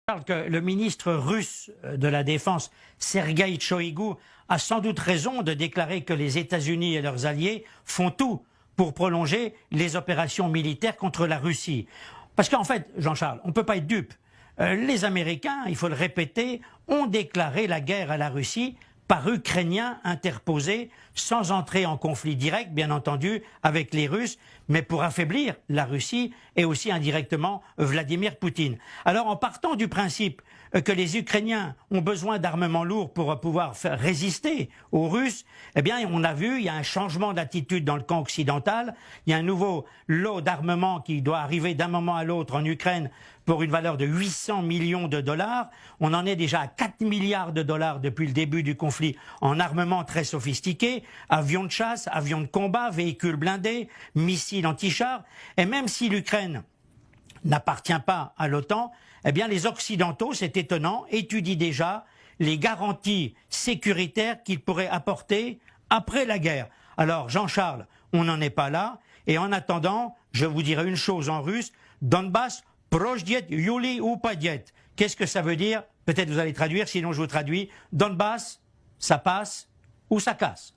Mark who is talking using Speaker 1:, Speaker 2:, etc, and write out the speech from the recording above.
Speaker 1: parle que le ministre russe de la Défense, Sergueï Shoigu, a sans doute raison de déclarer que les États-Unis et leurs alliés font tout pour prolonger les opérations militaires contre la Russie. Parce qu'en fait, Jean-Charles, on ne peut pas être dupe. Les Américains, il faut le répéter, ont déclaré la guerre à la Russie par Ukrainiens interposés, sans entrer en conflit direct, bien entendu, avec les Russes, mais pour affaiblir la Russie et aussi indirectement Vladimir Poutine. Alors, en partant du principe que les Ukrainiens ont besoin d'armements lourds pour pouvoir faire résister aux Russes, eh bien, on a vu, il y a un changement d'attitude dans le camp occidental, il y a un nouveau lot d'armement qui doit arriver d'un moment à l'autre en Ukraine pour une valeur de 800 millions de dollars. On en est déjà à 4 milliards de dollars depuis le début du conflit en armement très sophistiqué, avions de chasse, avions de combat, véhicules blindés, missiles anti-chars. Et même si l'Ukraine n'appartient pas à l'OTAN, eh bien les Occidentaux, c'est étonnant, étudient déjà les garanties sécuritaires qu'ils pourraient apporter après la guerre. Alors Jean-Charles, on n'en est pas là. Et en attendant, je vous dirai une chose en russe, Donbass, Projdiet, Yuli ou Padiet. Qu'est-ce que ça veut dire? Peut-être vous allez traduire, sinon je vous traduis. Donbass, ça passe ou ça casse.